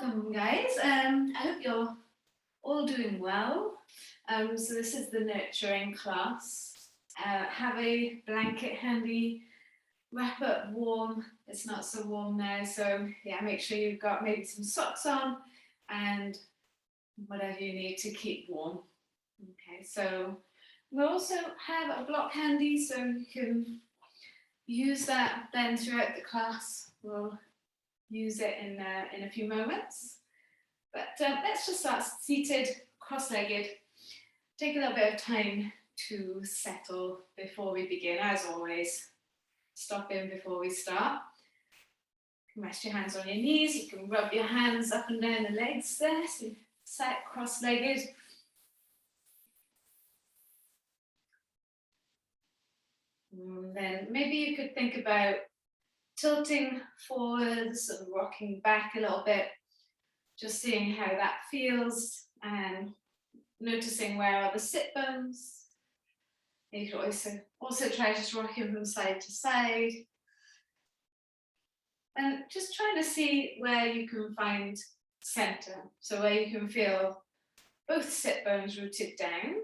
Welcome, guys. I hope you're all doing well. So this is the nurturing class. Have a blanket handy, wrap up warm. It's not so warm now, so yeah, make sure you've got maybe some socks on and whatever you need to keep warm. Okay, so we'll also have a block handy, so you can use that then throughout the class. We'll use it in a few moments. But let's just start seated, cross-legged. Take a little bit of time to settle before we begin, as always. Stop in before we start. You can rest your hands on your knees. You can rub your hands up and down the legs there. So you sat cross-legged. And then maybe you could think about tilting forward, sort of rocking back a little bit, just seeing how that feels and noticing where are the sit bones. You can also try just rocking from side to side. And just trying to see where you can find center. So where you can feel both sit bones rooted down,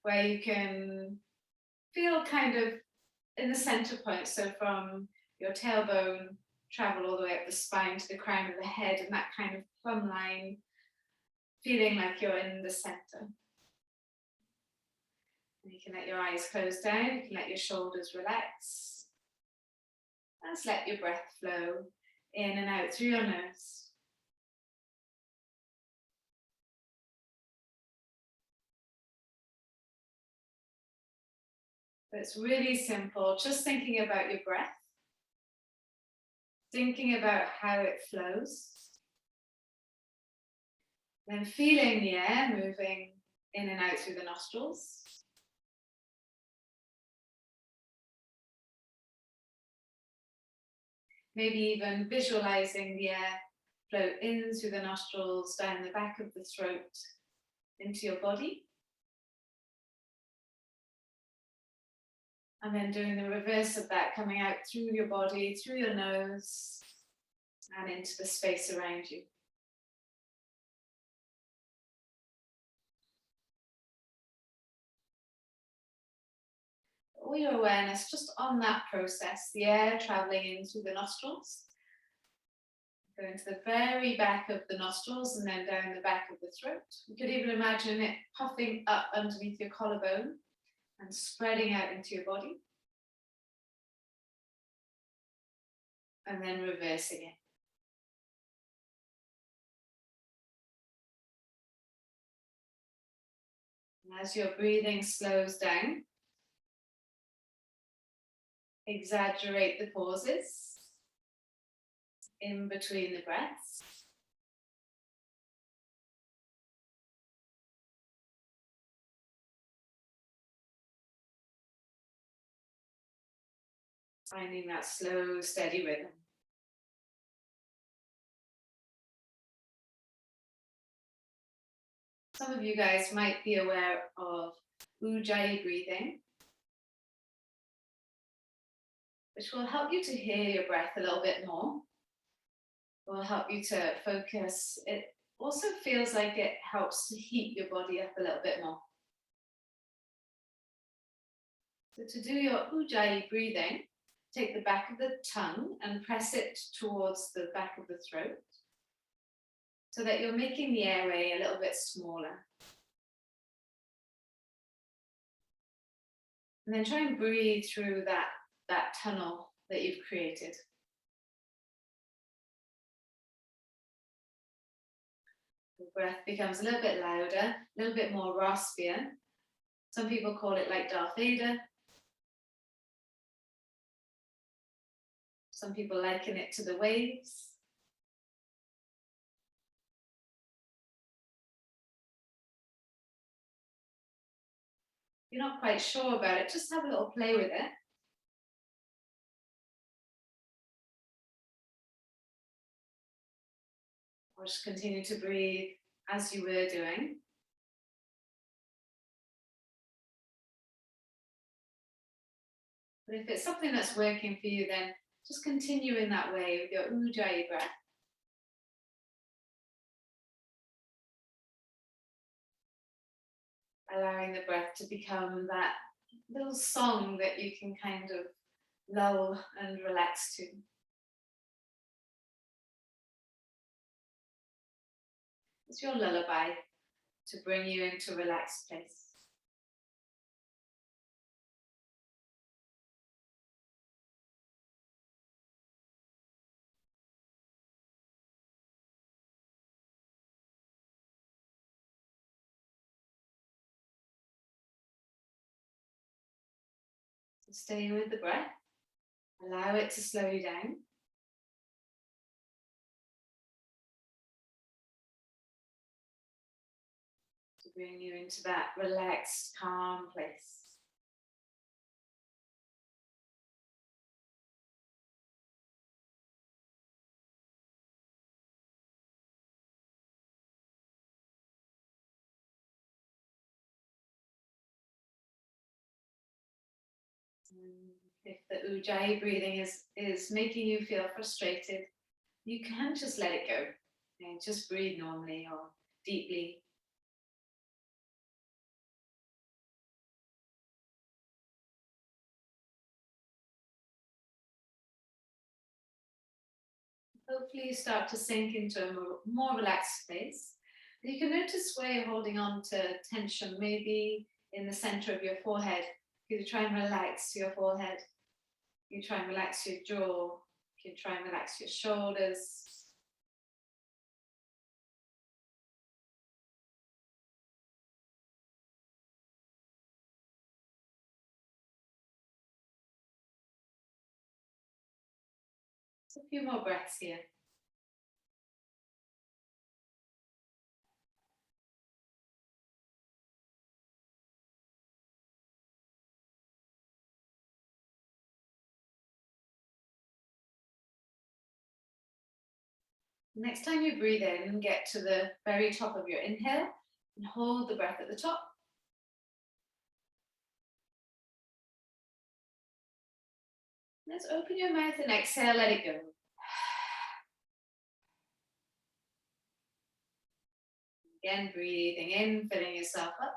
where you can feel kind of in the center point. So from your tailbone, travel all the way up the spine to the crown of the head, and that kind of plumb line, feeling like you're in the center. And you can let your eyes close down, you can let your shoulders relax. And just let your breath flow in and out through your nose. But it's really simple, just thinking about your breath, thinking about how it flows, then feeling the air moving in and out through the nostrils. Maybe even visualizing the air flow in through the nostrils, down the back of the throat, into your body. And then doing the reverse of that, coming out through your body, through your nose, and into the space around you. All your awareness just on that process, the air traveling in through the nostrils. Go into the very back of the nostrils and then down the back of the throat. You could even imagine it puffing up underneath your collarbone and spreading out into your body. And then reversing it. And as your breathing slows down, exaggerate the pauses in between the breaths. Finding that slow, steady rhythm. Some of you guys might be aware of Ujjayi breathing, which will help you to hear your breath a little bit more. Will help you to focus. It also feels like it helps to heat your body up a little bit more. So to do your Ujjayi breathing, take the back of the tongue and press it towards the back of the throat so that you're making the airway a little bit smaller. And then try and breathe through that tunnel that you've created. The breath becomes a little bit louder, a little bit more raspier. Some people call it like Darth Vader. Some people liken it to the waves. If you're not quite sure about it, just have a little play with it. Or just continue to breathe as you were doing. But if it's something that's working for you, then just continue in that way with your Ujjayi breath. allowing the breath to become that little song that you can kind of lull and relax to. It's your lullaby to bring you into a relaxed place. So stay with the breath. Allow it to slow you down. To bring you into that relaxed, calm place. If the Ujjayi breathing is making you feel frustrated, you can just let it go. And just breathe normally or deeply. Hopefully you start to sink into a more relaxed place. You can notice where you're holding on to tension, maybe in the center of your forehead. You try and relax your forehead. You try and relax your jaw. You can try and relax your shoulders. A few more breaths here. Next time you breathe in, get to the very top of your inhale and hold the breath at the top. Let's open your mouth and exhale, let it go. Again, breathing in, filling yourself up.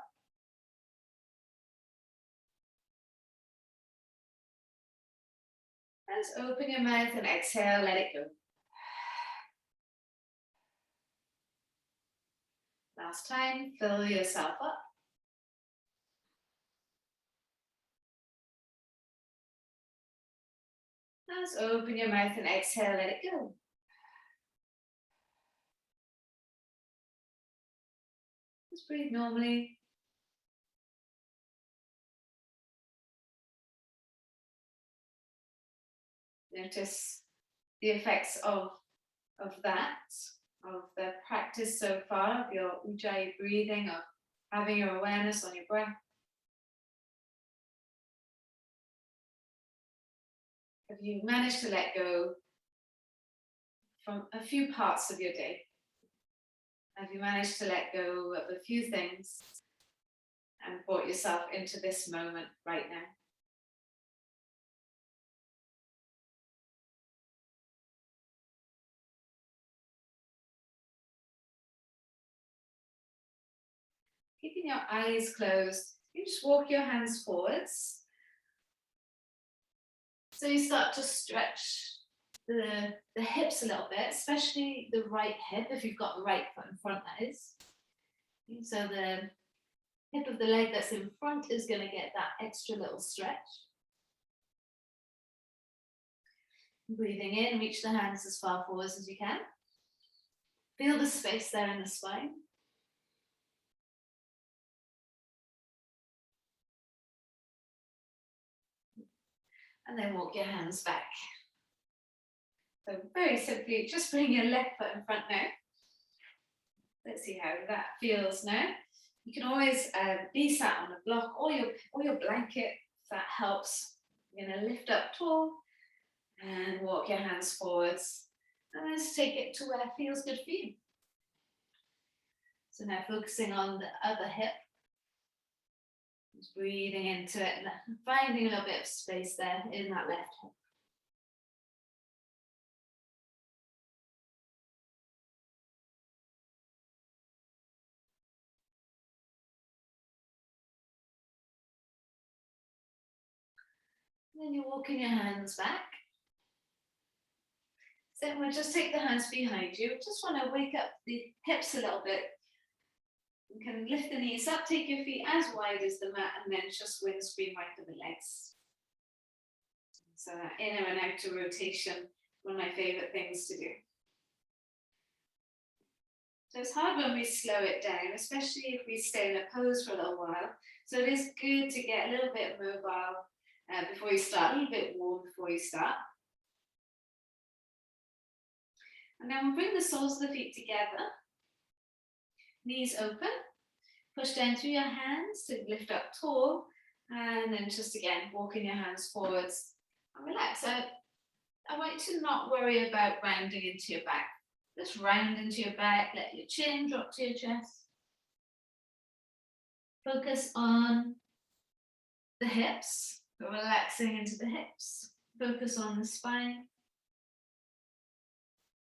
Let's open your mouth and exhale, let it go. Last time, fill yourself up. Let's open your mouth and exhale, let it go. Just breathe normally. Notice the effects of that, of the practice so far, of your Ujjayi breathing, of having your awareness on your breath. Have you managed to let go from a few parts of your day? Have you managed to let go of a few things and brought yourself into this moment right now? Keeping your eyes closed, you just walk your hands forwards. So you start to stretch the hips a little bit, especially the right hip, if you've got the right foot in front, that is. So the hip of the leg that's in front is going to get that extra little stretch. Breathing in, reach the hands as far forward as you can. Feel the space there in the spine. And then walk your hands back. So very simply, just bring your left foot in front now. Let's see how that feels now. You can always be sat on a block or your blanket, if that helps. You're going to lift up tall and walk your hands forwards. And let's take it to where it feels good for you. So now focusing on the other hip. Just breathing into it and finding a little bit of space there in that left hip. Then you're walking your hands back. So we'll just take the hands behind you. Just want to wake up the hips a little bit. You can lift the knees up, take your feet as wide as the mat, and then just windscreen right of the legs. So that inner and outer rotation, one of my favorite things to do. So it's hard when we slow it down, especially if we stay in a pose for a little while. So it is good to get a little bit mobile before you start, a little bit warm before you start. And then we'll bring the soles of the feet together, knees open, push down through your hands to lift up tall, and then just again, walking your hands forwards and relax. So I want you to not worry about rounding into your back. Just round into your back, let your chin drop to your chest. Focus on the hips, relaxing into the hips. Focus on the spine.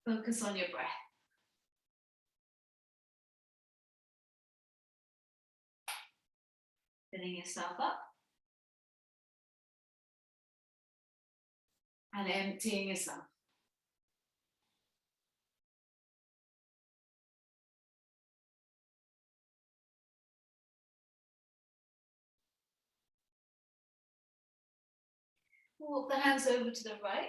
Focus on your breath. Filling yourself up. And emptying yourself. Walk the hands over to the right.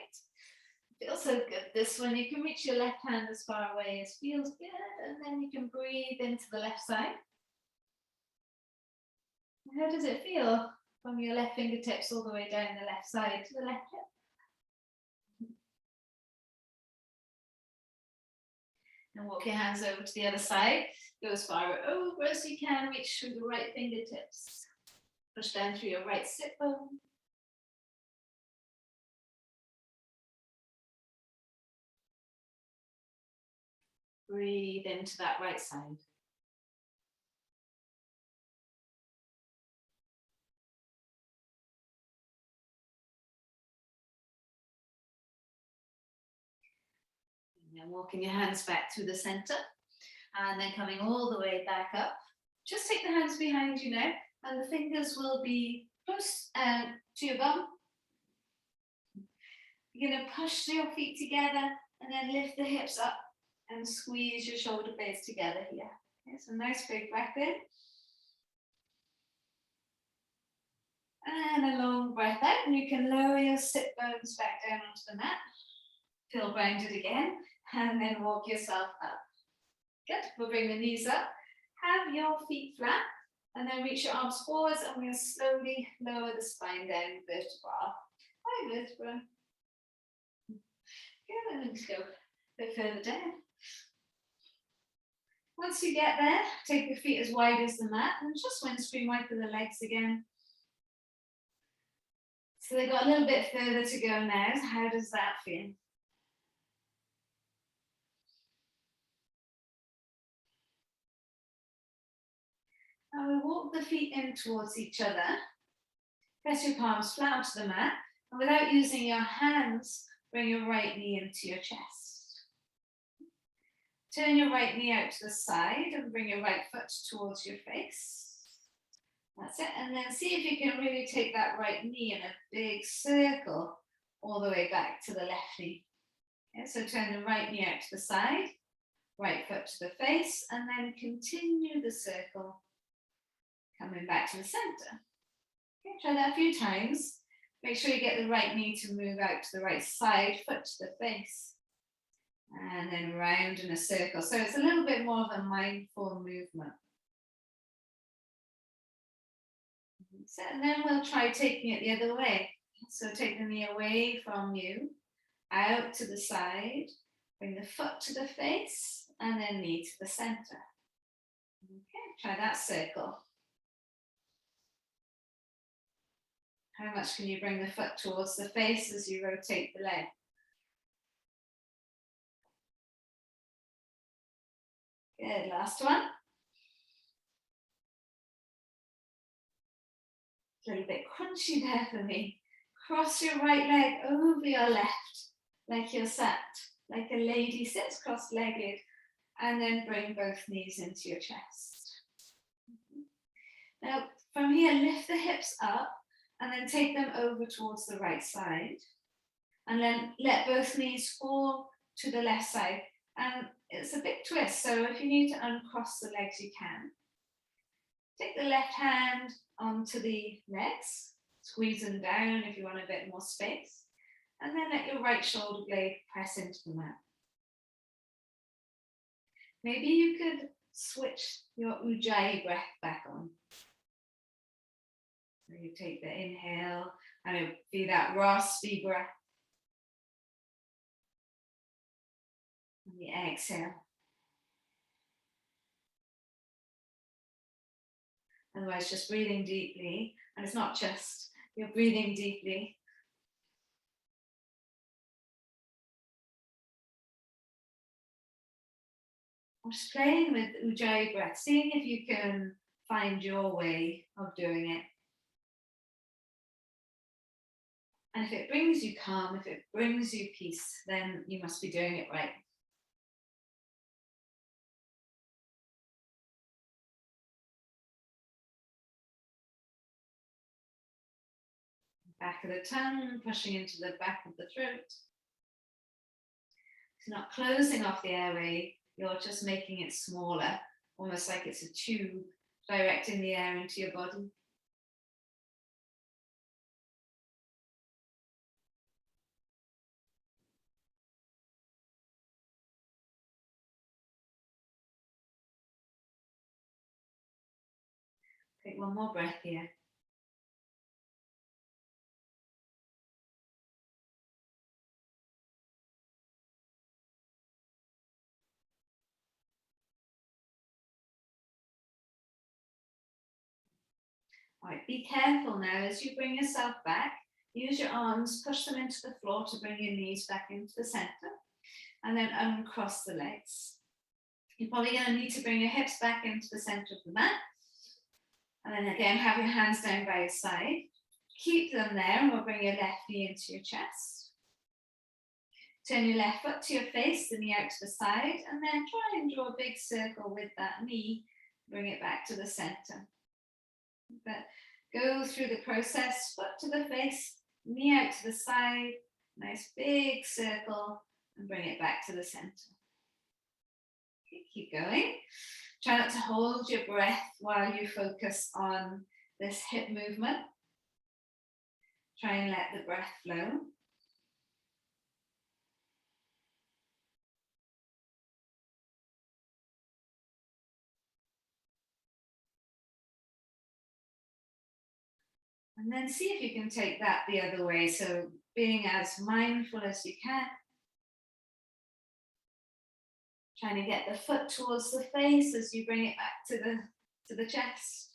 Feels so good. This one, you can reach your left hand as far away as feels good, and then you can breathe into the left side. How does it feel from your left fingertips all the way down the left side to the left hip? And walk your hands over to the other side. Go as far over as you can. Reach through the right fingertips. Push down through your right sit bone. Breathe into that right side. And then walking your hands back through the center. And then coming all the way back up. Just take the hands behind you now. And the fingers will be close to your bum. You're going to push your feet together and then lift the hips up and squeeze your shoulder blades together here. Okay, so nice big breath in. And a long breath out. And you can lower your sit bones back down onto the mat. Feel grounded again. And then walk yourself up. Good. We'll bring the knees up. Have your feet flat. And then reach your arms forwards. And we'll slowly lower the spine down, vertebra. Hi, vertebra. Good, and then just go a bit further down. Once you get there, take your feet as wide as the mat and just windscreen wiper the legs again. So they've got a little bit further to go now. How does that feel? Now we walk the feet in towards each other. Press your palms flat onto the mat. And without using your hands, bring your right knee into your chest. Turn your right knee out to the side and bring your right foot towards your face. That's it. And then see if you can really take that right knee in a big circle all the way back to the left knee. Okay, so turn the right knee out to the side, right foot to the face, and then continue the circle coming back to the center. Okay, try that a few times. Make sure you get the right knee to move out to the right side, foot to the face, and then round in a circle. So it's a little bit more of a mindful movement. So, and then we'll try taking it the other way. So take the knee away from you, out to the side, bring the foot to the face, and then knee to the center. Okay, try that circle. How much can you bring the foot towards the face as you rotate the leg? Good, last one. A little bit crunchy there for me. Cross your right leg over your left, like you're sat, like a lady sits cross-legged, and then bring both knees into your chest. Now, from here, lift the hips up And then take them over towards the right side. And then let both knees fall to the left side. And it's a big twist, so if you need to uncross the legs, you can. Take the left hand onto the legs, squeeze them down if you want a bit more space. And then let your right shoulder blade press into the mat. Maybe you could switch your Ujjayi breath back on. So you take the inhale, and it'll be that raspy breath. And the exhale. Otherwise, just breathing deeply, and it's not just, you're breathing deeply. I'm just playing with Ujjayi breath, seeing if you can find your way of doing it. And if it brings you calm, if it brings you peace, then you must be doing it right. Back of the tongue, pushing into the back of the throat. It's not closing off the airway, you're just making it smaller, almost like it's a tube directing the air into your body. Take one more breath here. All right, be careful now as you bring yourself back. Use your arms, push them into the floor to bring your knees back into the center, and then uncross the legs. You're probably going to need to bring your hips back into the center of the mat. And then again, have your hands down by your side. Keep them there, and we'll bring your left knee into your chest. Turn your left foot to your face, the knee out to the side, and then try and draw a big circle with that knee. Bring it back to the center. But go through the process, foot to the face, knee out to the side, nice big circle, and bring it back to the center. Okay, keep going. Try not to hold your breath while you focus on this hip movement. Try and let the breath flow. And then see if you can take that the other way. So being as mindful as you can. Trying to get the foot towards the face as you bring it back to the chest.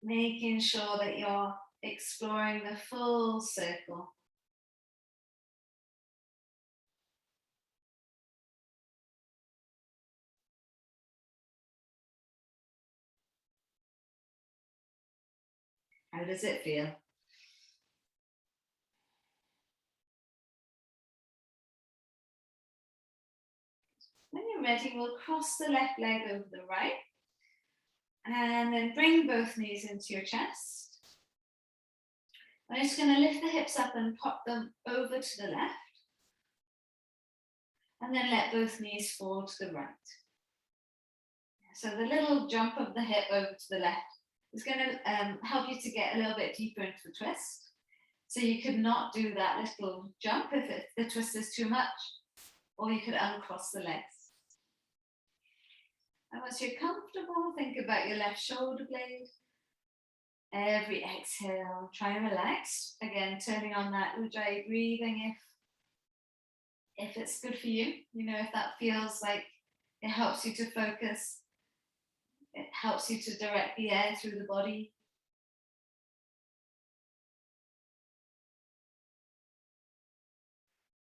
Making sure that you're exploring the full circle. How does it feel? When you're ready, we'll cross the left leg over the right. And then bring both knees into your chest. I'm just going to lift the hips up and pop them over to the left. And then let both knees fall to the right. So the little jump of the hip over to the left is going to help you to get a little bit deeper into the twist. So you could not do that little jump if the twist is too much, or you could uncross the legs. And once you're comfortable, think about your left shoulder blade. Every exhale, try and relax. Again, turning on that Ujjayi breathing if it's good for you. You know, if that feels like it helps you to focus, it helps you to direct the air through the body.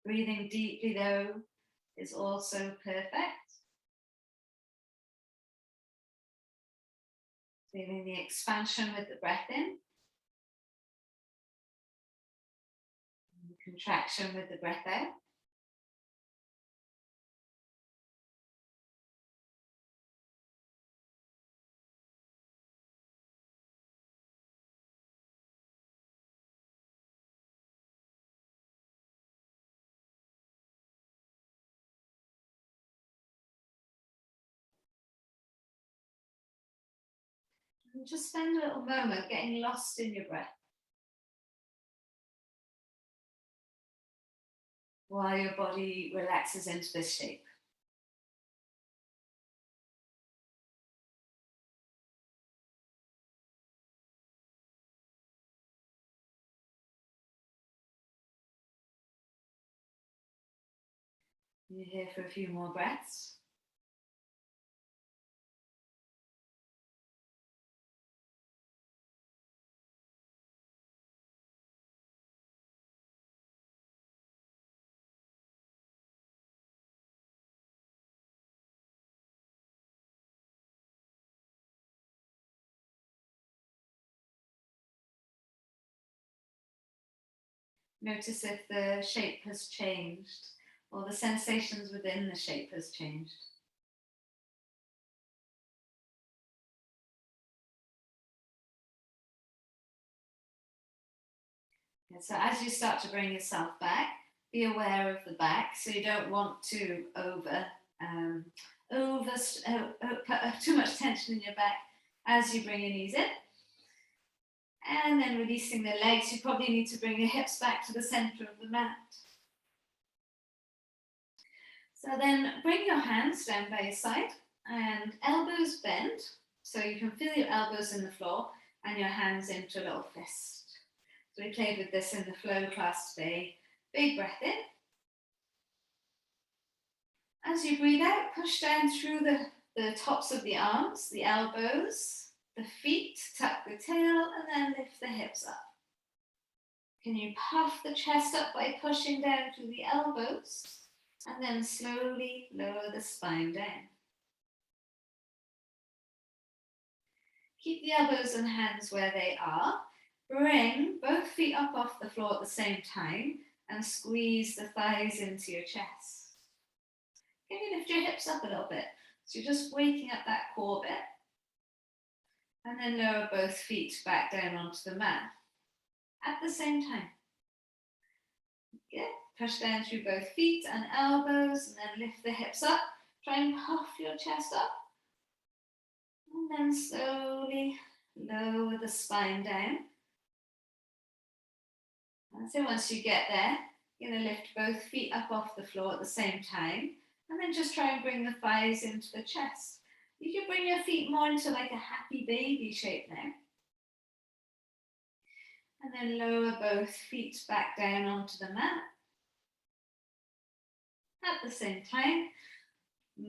Breathing deeply, though, is also perfect. Feeling the expansion with the breath in. And the contraction with the breath out. And just spend a little moment getting lost in your breath while your body relaxes into this shape. You're here for a few more breaths. Notice if the shape has changed or the sensations within the shape has changed. And so as you start to bring yourself back, be aware of the back. So you don't want to put too much tension in your back as you bring your knees in. And then releasing the legs, you probably need to bring your hips back to the center of the mat. So then bring your hands down by your side and elbows bend. So you can feel your elbows in the floor and your hands into a little fist. So we played with this in the flow class today. Big breath in. As you breathe out, push down through the tops of the arms, the elbows, the feet, tuck the tail, and then lift the hips up. Can you puff the chest up by pushing down through the elbows, and then slowly lower the spine down. Keep the elbows and hands where they are. Bring both feet up off the floor at the same time and squeeze the thighs into your chest. Can you lift your hips up a little bit? So you're just waking up that core bit. And then lower both feet back down onto the mat at the same time. Good. Push down through both feet and elbows and then lift the hips up. Try and puff your chest up. And then slowly lower the spine down. And so once you get there, you're going to lift both feet up off the floor at the same time. And then just try and bring the thighs into the chest. You can bring your feet more into like a happy baby shape now. And then lower both feet back down onto the mat. At the same time,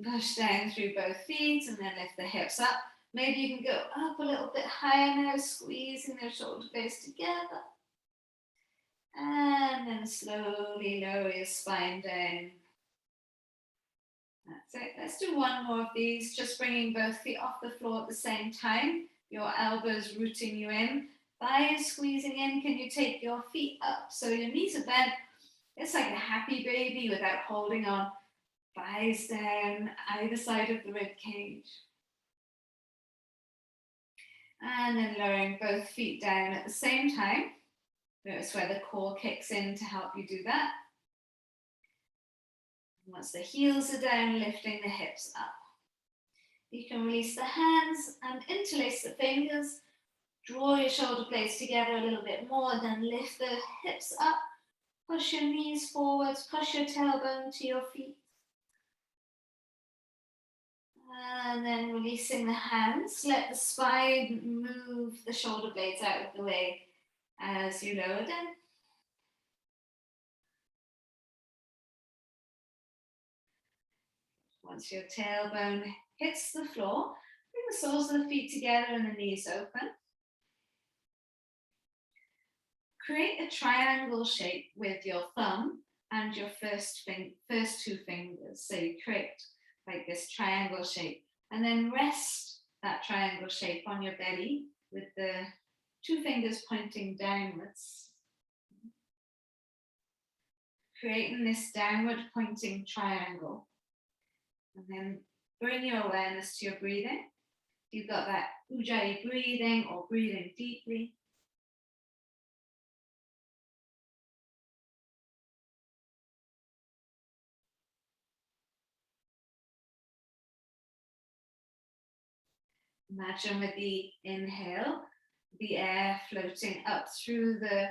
push down through both feet and then lift the hips up. Maybe you can go up a little bit higher now, squeezing those shoulder blades together. And then slowly lower your spine down. That's it. Let's do one more of these, just bringing both feet off the floor at the same time. Your elbows rooting you in, thighs squeezing in. Can you take your feet up so your knees are bent? It's like a happy baby without holding on. Thighs down, either side of the rib cage. And then lowering both feet down at the same time. Notice where the core kicks in to help you do that. Once the heels are down, lifting the hips up. You can release the hands and interlace the fingers. Draw your shoulder blades together a little bit more, then lift the hips up. Push your knees forwards, push your tailbone to your feet. And then releasing the hands, let the spine move the shoulder blades out of the way as you lower down. Once your tailbone hits the floor, bring the soles of the feet together and the knees open. Create a triangle shape with your thumb and your first two fingers. So you create like this triangle shape and then rest that triangle shape on your belly with the two fingers pointing downwards. Creating this downward pointing triangle. And then bring your awareness to your breathing. You've got that Ujjayi breathing or breathing deeply. Imagine with the inhale, the air floating up through the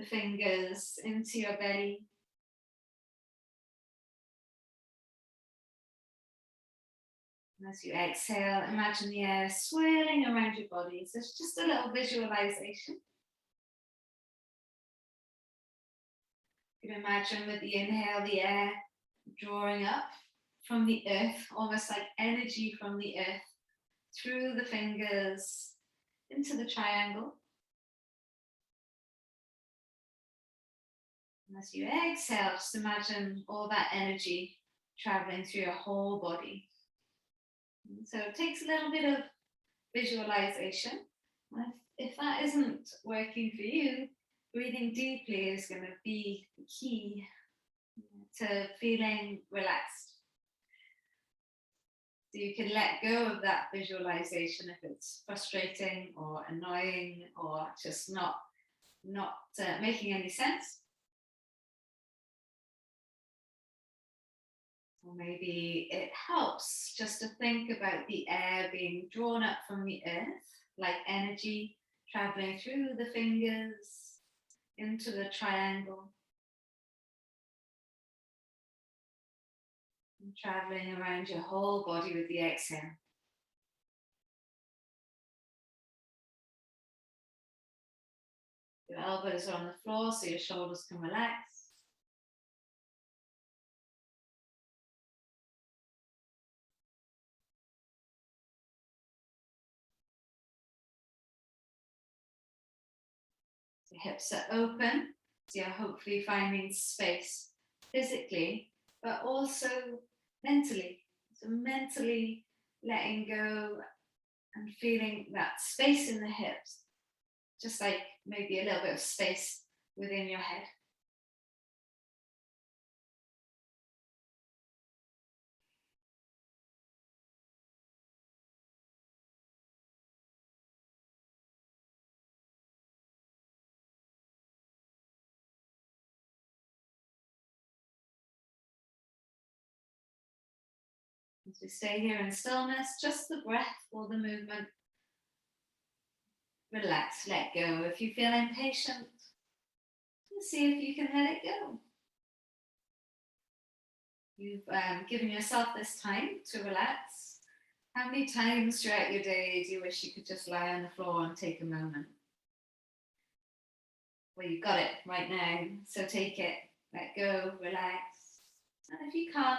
fingers into your belly. And as you exhale, imagine the air swirling around your body. So it's just a little visualization. You can imagine with the inhale, the air drawing up from the earth, almost like energy from the earth, through the fingers into the triangle. And as you exhale, just imagine all that energy traveling through your whole body. And so it takes a little bit of visualization. If that isn't working for you, breathing deeply is going to be the key to feeling relaxed. So you can let go of that visualization if it's frustrating or annoying or just not making any sense. Or maybe it helps just to think about the air being drawn up from the earth, like energy traveling through the fingers into the triangle, and traveling around your whole body with the exhale. Your elbows are on the floor so your shoulders can relax. The hips are open, so you're hopefully finding space physically, but also mentally. So mentally letting go and feeling that space in the hips, just like maybe a little bit of space within your head. As we stay here in stillness, just the breath or the movement. Relax, let go. If you feel impatient, see if you can let it go. You've given yourself this time to relax. How many times throughout your day do you wish you could just lie on the floor and take a moment? Well, you've got it right now, so take it, let go, relax. And if you can't,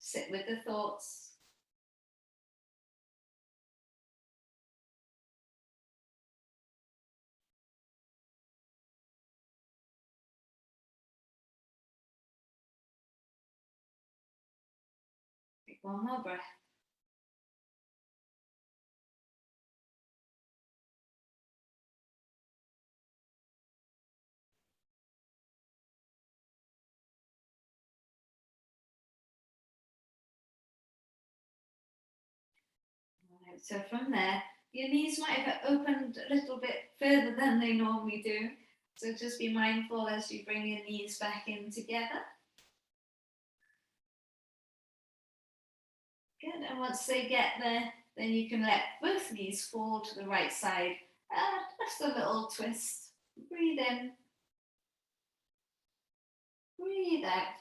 sit with the thoughts. Take one more breath. Right, so from there, your knees might have opened a little bit further than they normally do. So just be mindful as you bring your knees back in together. Good, and once they get there, then you can let both knees fall to the right side. Just a little twist. Breathe in. Breathe out.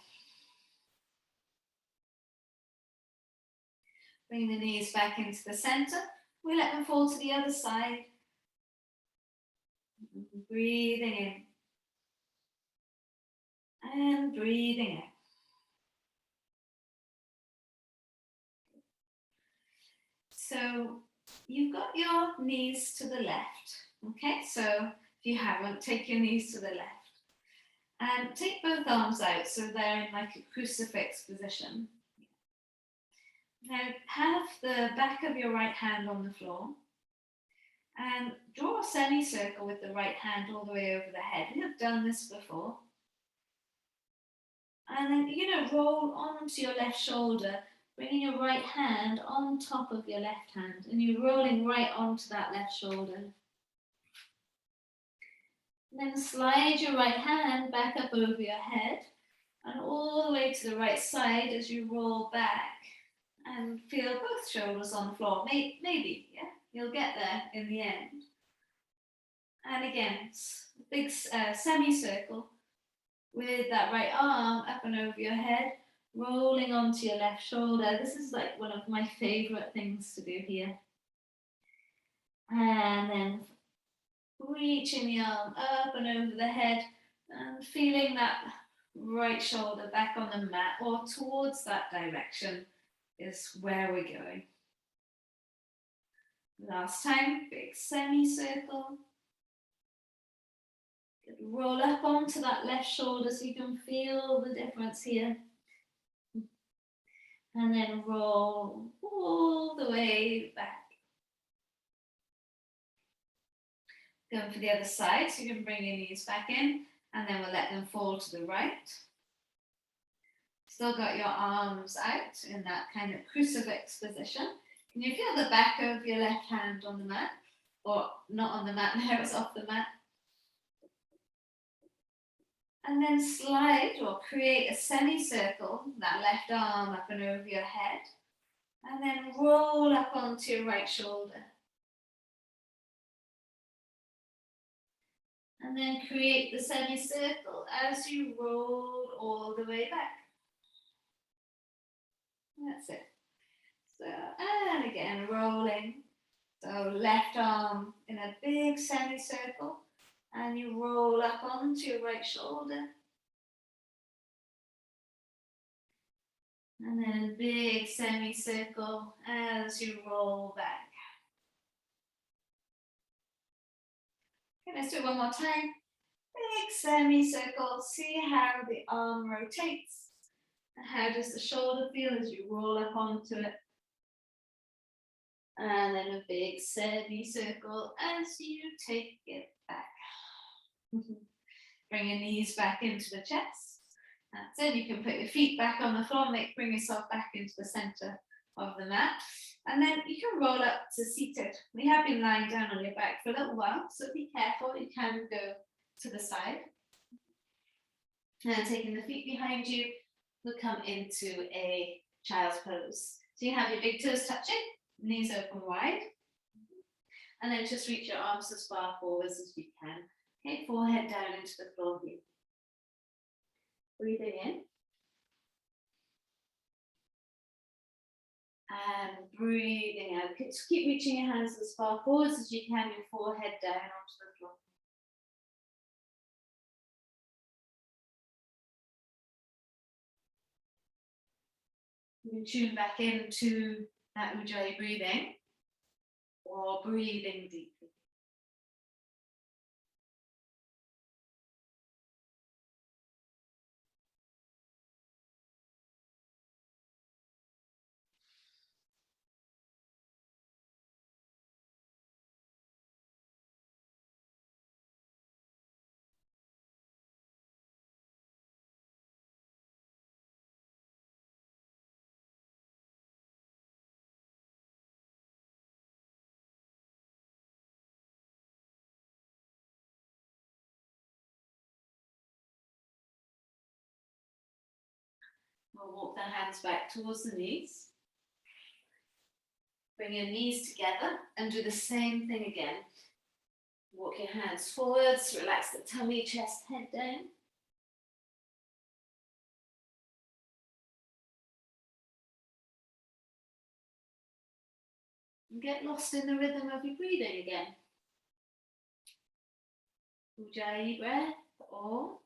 Bring the knees back into the center. We let them fall to the other side. Breathing in. And breathing out. So you've got your knees to the left. Okay, so if you haven't, take your knees to the left. And take both arms out so they're in like a crucifix position. Now have the back of your right hand on the floor and draw a semicircle with the right hand all the way over the head. We have done this before. And then you're going to roll onto your left shoulder, bringing your right hand on top of your left hand, and you're rolling right onto that left shoulder. And then slide your right hand back up over your head and all the way to the right side as you roll back and feel both shoulders on the floor. Maybe, yeah, you'll get there in the end. And again, big semicircle with that right arm up and over your head, rolling onto your left shoulder. This is like one of my favorite things to do here. And then reaching the arm up and over the head and feeling that right shoulder back on the mat or towards that direction is where we're going. Last time, big semicircle. Roll up onto that left shoulder so you can feel the difference here. And then roll all the way back. Going for the other side, so you can bring your knees back in, and then we'll let them fall to the right. Still got your arms out in that kind of crucifix position. Can you feel the back of your left hand on the mat? Or not on the mat now, it's off the mat. And then slide or create a semicircle, that left arm up and over your head. And then roll up onto your right shoulder. And then create the semicircle as you roll all the way back. That's it. So, and again, rolling. So left arm in a big semicircle, and you roll up onto your right shoulder. And then a big semicircle as you roll back. Okay, let's do it one more time. Big semicircle. See how the arm rotates. And how does the shoulder feel as you roll up onto it? And then a big semicircle as you take it back. Bring your knees back into the chest. That's it. You can put your feet back on the floor, bring yourself back into the center of the mat. And then you can roll up to seated. We have been lying down on your back for a little while, so be careful. You can go to the side. And taking the feet behind you, we'll come into a child's pose. So you have your big toes touching, knees open wide. And then just reach your arms as far forwards as you can. Okay, forehead down into the floor here. Breathing in. And breathing out. Just keep reaching your hands as far forwards as you can, your forehead down onto the floor. You can tune back into that Ujjayi breathing or breathing deeply. We'll walk the hands back towards the knees. Bring your knees together and do the same thing again. Walk your hands forwards, relax the tummy, chest, head down. And get lost in the rhythm of your breathing again. Ujjayi breath or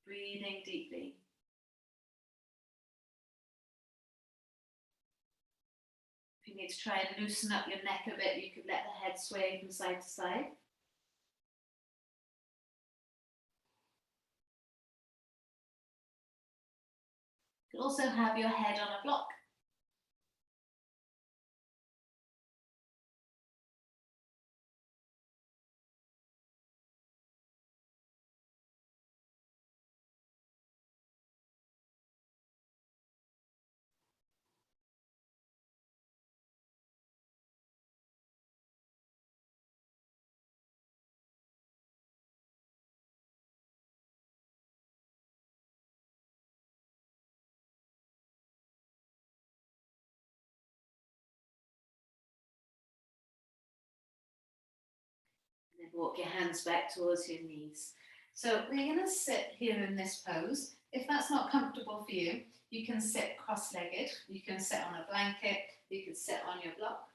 breathing deeply. If you need to try and loosen up your neck a bit, you could let the head sway from side to side. You could also have your head on a block. walk your hands back towards your knees. So we're going to sit here in this pose. If that's not comfortable for you, you can sit cross-legged. You can sit on a blanket. You can sit on your block.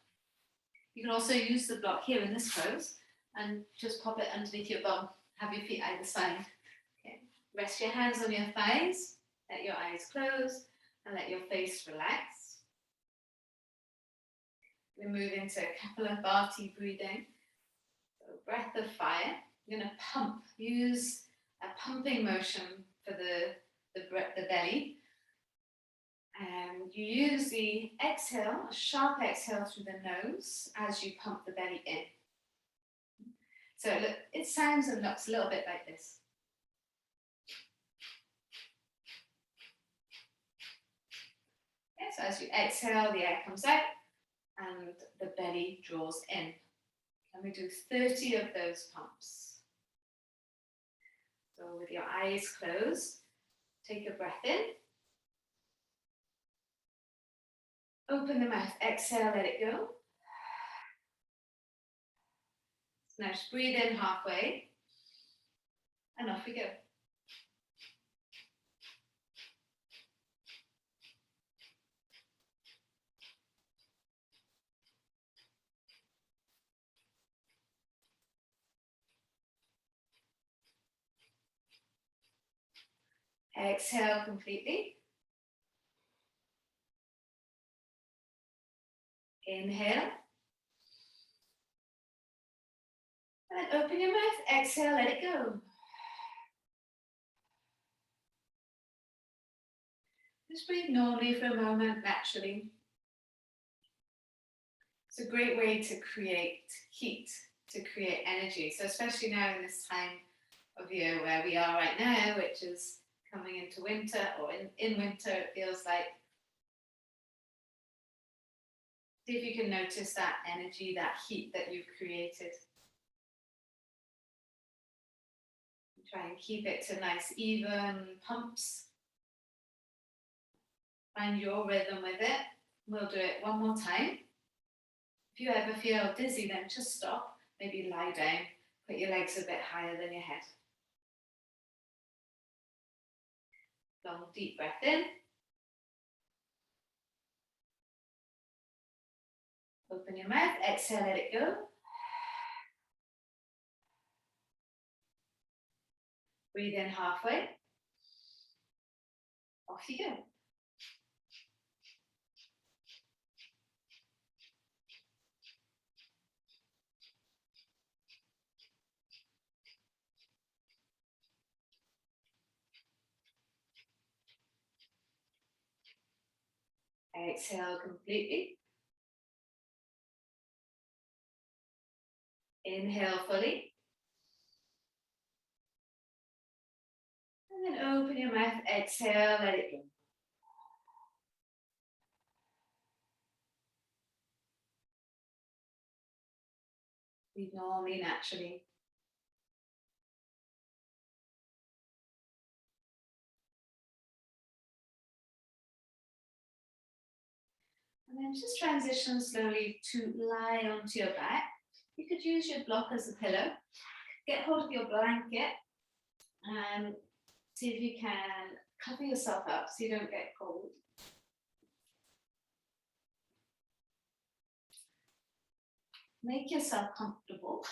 You can also use the block here in this pose and just pop it underneath your bum. Have your feet either side. Okay. Rest your hands on your thighs. Let your eyes close and let your face relax. We move into Kapalabhati breathing. So breath of fire. You're going to pump. Use a pumping motion for the belly. And you use the exhale, a sharp exhale through the nose as you pump the belly in. So look, it sounds and looks a little bit like this. Okay, so as you exhale, the air comes out and the belly draws in. And we do 30 of those pumps. So with your eyes closed, take a breath in. Open the mouth, exhale, let it go. So now just breathe in halfway, and off we go. Exhale completely. Inhale. And then open your mouth, exhale, let it go. Just breathe normally for a moment, naturally. It's a great way to create heat, to create energy. So especially now in this time of year where we are right now, which is coming into winter, or in winter, it feels like. See if you can notice that energy, that heat that you've created. Try and keep it to nice, even pumps. Find your rhythm with it. We'll do it one more time. If you ever feel dizzy, then just stop. Maybe lie down. Put your legs a bit higher than your head. Long, deep breath in. Open your mouth. Exhale, let it go. Breathe in halfway. Off you go. Exhale completely. Inhale fully. And then open your mouth. Exhale, let it go. Breathe normally, naturally. And then just transition slowly to lie onto your back. You could use your block as a pillow. Get hold of your blanket and see if you can cover yourself up so you don't get cold. Make yourself comfortable.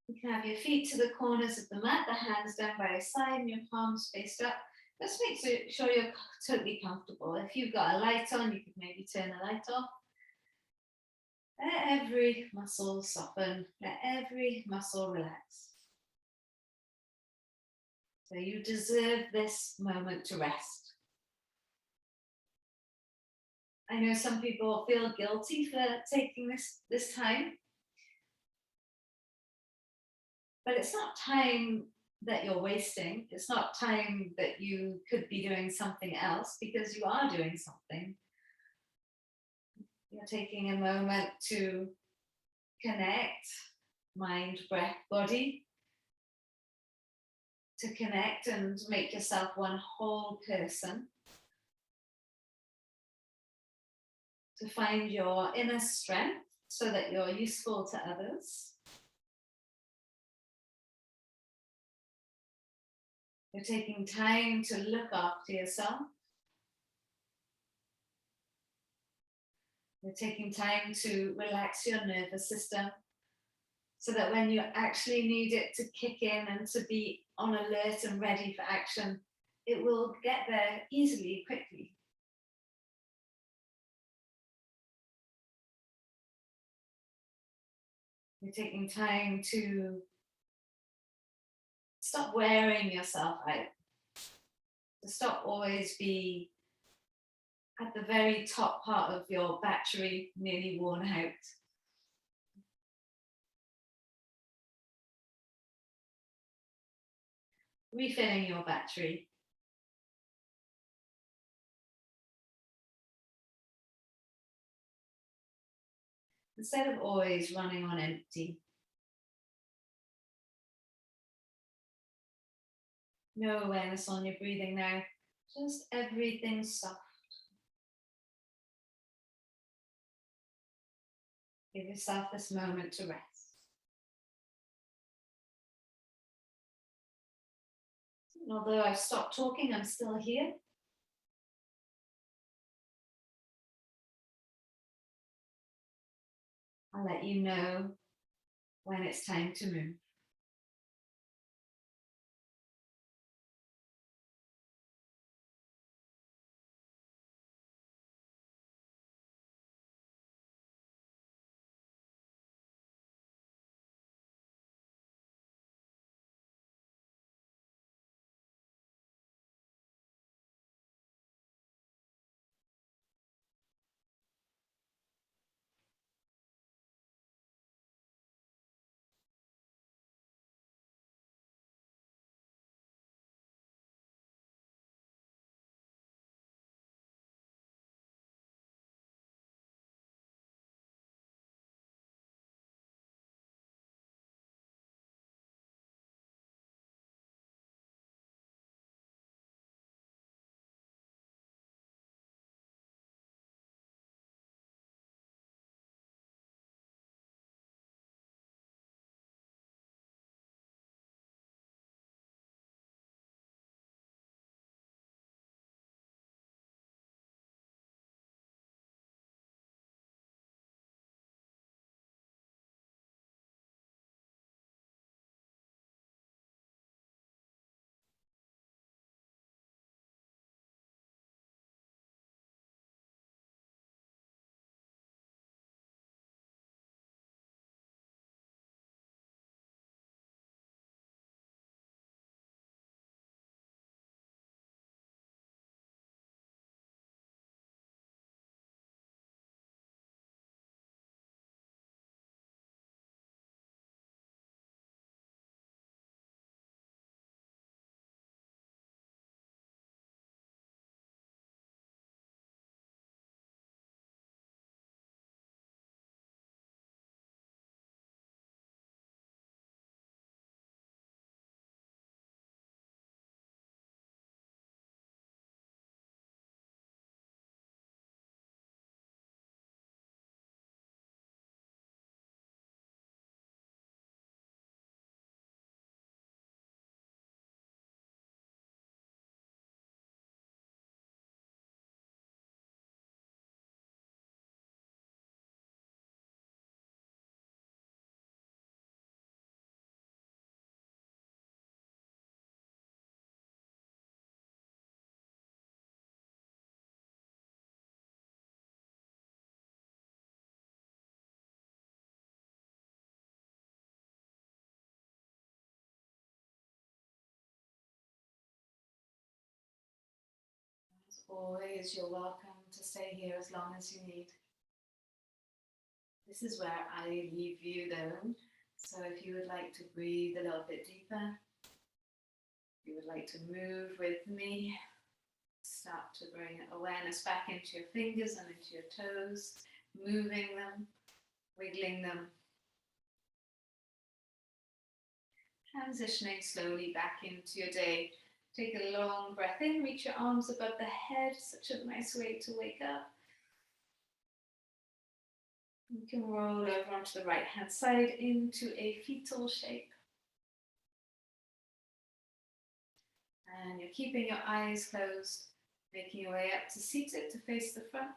You can have your feet to the corners of the mat, the hands down by your side and your palms faced up. Just make sure you're totally comfortable. If you've got a light on, you could maybe turn the light off. Let every muscle soften, let every muscle relax. So you deserve this moment to rest. I know some people feel guilty for taking this time, but it's not time that you're wasting. It's not time that you could be doing something else, because you are doing something. You're taking a moment to connect mind, breath, body, to connect and make yourself one whole person, to find your inner strength, so that you're useful to others. You're taking time to look after yourself. You're taking time to relax your nervous system so that when you actually need it to kick in and to be on alert and ready for action, it will get there easily, quickly. You're taking time to stop wearing yourself out, to stop always be at the very top part of your battery, nearly worn out. Refilling your battery. Instead of always running on empty. No awareness on your breathing now, just everything soft. Give yourself this moment to rest. And although I've stopped talking, I'm still here. I'll let you know when it's time to move. As always, you're welcome to stay here as long as you need. This is where I leave you though. So if you would like to breathe a little bit deeper, if you would like to move with me, start to bring awareness back into your fingers and into your toes, moving them, wiggling them, transitioning slowly back into your day. Take a long breath in, reach your arms above the head, such a nice way to wake up. You can roll over onto the right hand side into a fetal shape. And you're keeping your eyes closed, making your way up to seated to face the front.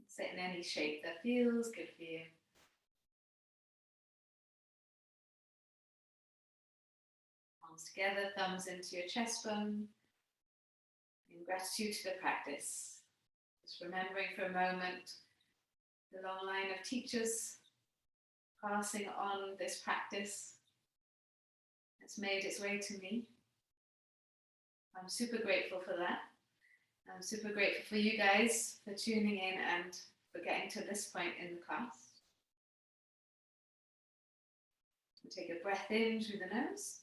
Sit in any shape that feels good for you. Palms together, thumbs into your chest bone. In gratitude to the practice. Just remembering for a moment the long line of teachers passing on this practice that's made its way to me. I'm super grateful for that. I'm super grateful for you guys for tuning in and for getting to this point in the class. Take a breath in through the nose.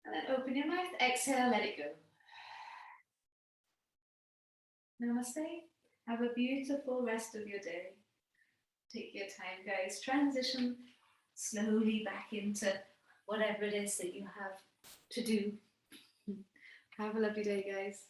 And then open your mouth, exhale, let it go. Namaste. Have a beautiful rest of your day. Take your time, guys. Transition slowly back into whatever it is that you have to do. Have a lovely day, guys.